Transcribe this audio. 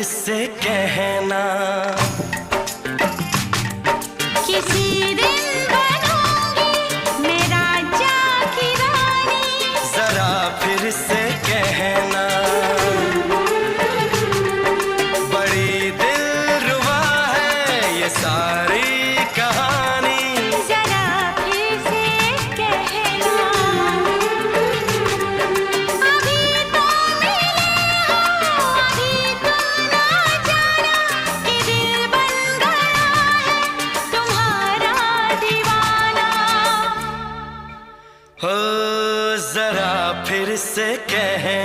फिर से कहना, किसी दिन बनूंगी मैं राजा की रानी। जरा फिर से कहना, बड़ी दिलरुबा है ये सारी कहानी। जरा फिर से कहना, अभी तो मिले हो, अभी तो ना जाना कि दिल बन गया है तुम्हारा दीवाना। हो जरा फिर से कहना।